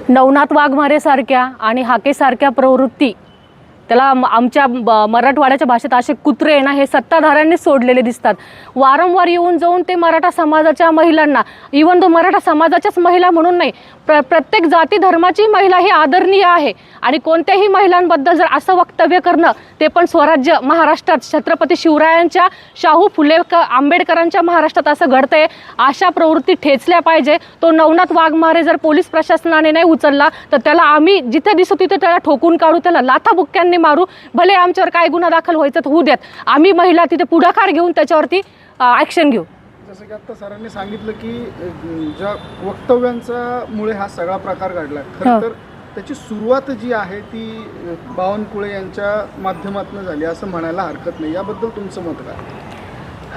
नवनाथ वाघमारेसारख्या आणि हाकेसारख्या प्रवृत्ती त्याला आमच्या मराठवाड्याच्या भाषेत असे कुत्रे ना हे सत्ताधाऱ्यांनी सोडलेले दिसतात। वारंवार येऊन जाऊन ते मराठा समाजाच्या महिलांना, इवन तो मराठा समाजाच्याच महिला म्हणून नाही, प्रत्येक जाती धर्माची महिला ही आदरणीय आहे आणि कोणत्याही महिलांबद्दल जर असं वक्तव्य करणं, ते पण स्वराज्य महाराष्ट्रात छत्रपती शिवरायांच्या, शाहू फुले आंबेडकरांच्या महाराष्ट्रात असं घडतंय, अशा प्रवृत्ती ठेचल्या पाहिजे। तो नवनाथ वाघमारे जर पोलीस प्रशासनाने नाही उचलला तर त्याला आम्ही जिथे दिसू तिथे त्याला ठोकून काढू, त्याला लाथाबुक्क्यांनी मारू, भले आमच्यावर काय गुन्हा दाखल व्हायचं तर होऊ द्यात, आम्ही महिला तिथे पुढाकार घेऊन त्याच्यावरती ॲक्शन घेऊ। जसं की आता सरांनी सांगितलं की ज्या वक्तव्यांचा मुळे हा सगळा प्रकार घडला, खरं तर त्याची सुरुवात जी आहे ती बावनकुळे यांच्या माध्यमातून झाली असं म्हणायला हरकत नाही, याबद्दल तुमचं मत काय?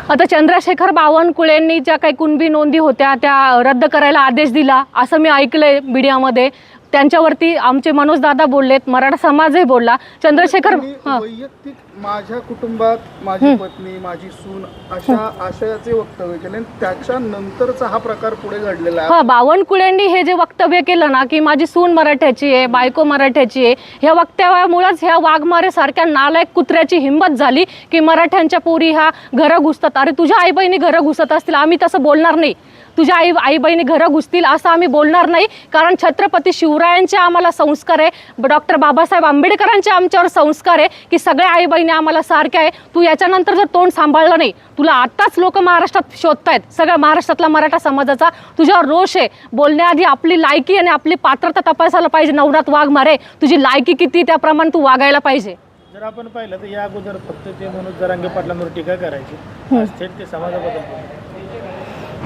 आता चंद्रशेखर बावनकुळेंनी ज्या काही कुणबी नोंदी होत्या त्या रद्द करायला आदेश दिला असं मी ऐकलंय मीडियामध्ये। त्यांच्यावरती आमचे मनोज दादा बोललेत, मराठा समाजही बोलला। चंद्रशेखर वैयक्तिक माझ्या कुटुंबात माझी पत्नी, माझी सून अशा आशयाचे वक्तव्य केले, त्याच्यानंतरचा हा प्रकार पुढे घडलेला आहे। बावनकुळेंनी हे जे वक्तव्य केलं ना की माझी सून मराठ्याची आहे, बायको मराठ्याची आहे, ह्या वक्तव्यामुळेच ह्या वाघमारे सारख्या नालायक कुत्र्याची हिंमत झाली की मराठ्यांच्या पोरी ह्या घरं घुसतात। अरे तुझ्या आई बहिणी घरं घुसत असतील, आम्ही तसं बोलणार नाही, तुझ्या आई बहिणी घरं घुसतील असं आम्ही बोलणार नाही, कारण छत्रपती शिवरायांचे आम्हाला संस्कार आहे, डॉक्टर बाबासाहेब आंबेडकरांचे आमच्यावर संस्कार आहे की सगळ्या आई बहिणी आम्हाला सारख्या आहे। तू याच्यानंतर जर तोंड सांभाळलं नाही, तुला आत्ताच लोक महाराष्ट्रात शोधतायत, सगळ्या महाराष्ट्रातला मराठा समाजाचा तुझ्यावर रोष आहे, बोलण्याआधी आपली लायकी आणि आपली पात्रता तपासायला पाहिजे। नवनाथ वाघमारे, तुझी लायकी किती त्याप्रमाणे तू वागायला पाहिजे। जर आपण पाहिलं तर या अगोदर फक्त ते मनोज जरांगे पाटलांवर टीका करायची, आज थेट ते समाजाबद्दल बोलतात।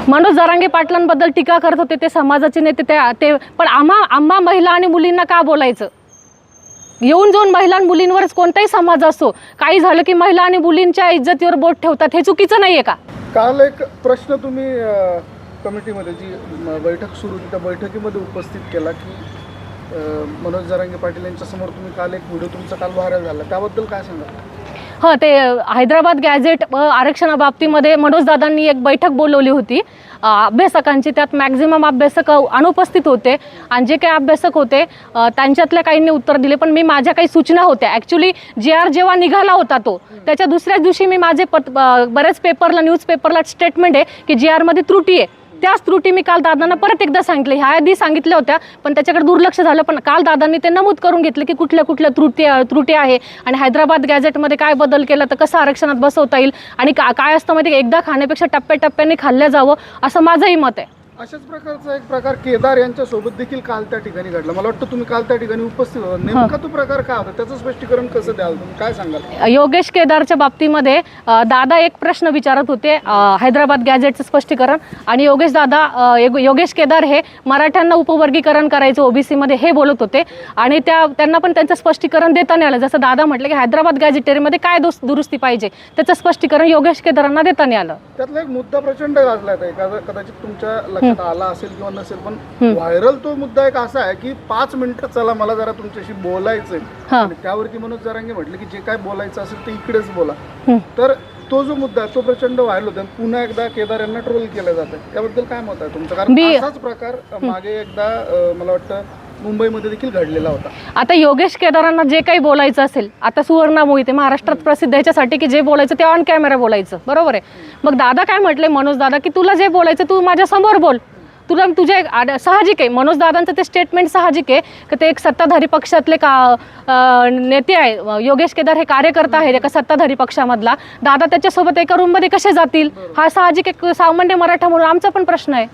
मनोज जरांगे पाटलांबद्दल टीका करत होते ते समाजाचे नेते, ते पण आम्हा महिला आणि मुलींना का बोलायचं? येऊन जाऊन महिला मुलींवरच कोणताही समाज असो, काही झालं की महिला आणि मुलींच्या इज्जतीवर बोट ठेवतात, हे चुकीचं नाहीये का? काल एक प्रश्न तुम्ही कमिटीमध्ये जी बैठक सुरू होती त्या बैठकीमध्ये उपस्थित केला की मनोज जरांगे पाटील यांच्या समोर तुम्ही काल एक व्हिडिओ तुमचा काल व्हायरल झाला, त्याबद्दल काय सांगा? ते हैदराबाद गॅझेट आरक्षणाबाबतीमध्ये मनोज दादांनी एक बैठक बोलवली होती अभ्यासकांची, त्यात मॅक्झिमम अभ्यासक अनुपस्थित होते आणि जे काही अभ्यासक होते त्यांच्यातल्या काहींनी उत्तर दिले, पण मी माझ्या काही सूचना होत्या। ॲक्च्युली JR जेव्हा निघाला होता तो त्याच्या दुसऱ्याच दिवशी मी माझे बऱ्याच पेपरला, न्यूजपेपरला स्टेटमेंट आहे की JR मध्ये त्रुटी आहे, त्याच त्रुटी मी काल दादांना परत एकदा सांगितले, ह्या आधी सांगितल्या होत्या पण त्याच्याकडे दुर्लक्ष झालं, पण काल दादांनी ते नमूद करून घेतले की कुठल्या कुठल्या त्रुटी आहे आणि हैदराबाद गॅझेटमध्ये काय बदल केला तर कसं आरक्षणात बसवता येईल आणि काय असतं माहिती, एकदा खाण्यापेक्षा टप्प्याटप्प्याने खाल्लं जावं असं माझंही मत आहे। अशाच प्रकारचा एक प्रकार केदार यांच्या सोबत देखील काल त्या ठिकाणी घडला, मला वाटतं तुम्ही काल त्या ठिकाणी उपस्थित होता, नेमका तो प्रकार काय होता, त्याचं स्पष्टीकरण कसं द्याल, तुम्ही काय सांगाल? योगेश केदारच्या बाबतीमध्ये दादा एक प्रश्न विचारत होते हैदराबाद गॅझेटचं स्पष्टीकरण, आणि योगेश केदार हे मराठ्यांना उपवर्गीकरण करायचं OBC मध्ये हे बोलत होते आणि त्यांना पण त्यांचं स्पष्टीकरण देता नाही आलं। जसं दादा म्हटलं की हैदराबाद गॅझेटरीमध्ये काय दुरुस्ती पाहिजे त्याचं स्पष्टीकरण योगेश केदारांना देता नाही आलं। त्यातला एक मुद्दा प्रचंड गाजला आहे, कदाचित तुमच्या आला असेल किंवा नसेल, पण व्हायरल तो मुद्दा एक असा आहे की 5 मिनिटं चला मला जरा तुमच्याशी बोलायचंय, आणि त्यावरती मनोज जरांगे म्हटले की जे काय बोलायचं असेल ते इकडेच बोला, तर तो जो मुद्दा आहे तो प्रचंड व्हायरल होता, पुन्हा एकदा केदार यांना ट्रोल केलं जातं, त्याबद्दल काय मत आहे तुमचं? कारण असाच प्रकार मागे एकदा मला वाटतं मुंबईमध्ये देखील घडलेला होता। आता योगेश केदारांना जे काही बोलायचं असेल, आता सुवर्णा मोहिते महाराष्ट्रात प्रसिद्ध ह्याच्यासाठी की जे बोलायचं ते ऑन कॅमेरा बोलायचं, बरोबर आहे? मग दादा काय म्हटले, मनोज दादा, की तुला जे बोलायचं तू माझ्या समोर बोल, तुझे साहजिक आहे। मनोज दादांचं ते स्टेटमेंट साहजिक आहे की ते एक सत्ताधारी पक्षातले नेते आहे, योगेश केदार हे कार्यकर्ता आहे एका सत्ताधारी पक्षामधला, दादा त्याच्यासोबत एका रूममध्ये कसे जातील, हा साहजिक एक सामान्य मराठा म्हणून आमचा पण प्रश्न आहे।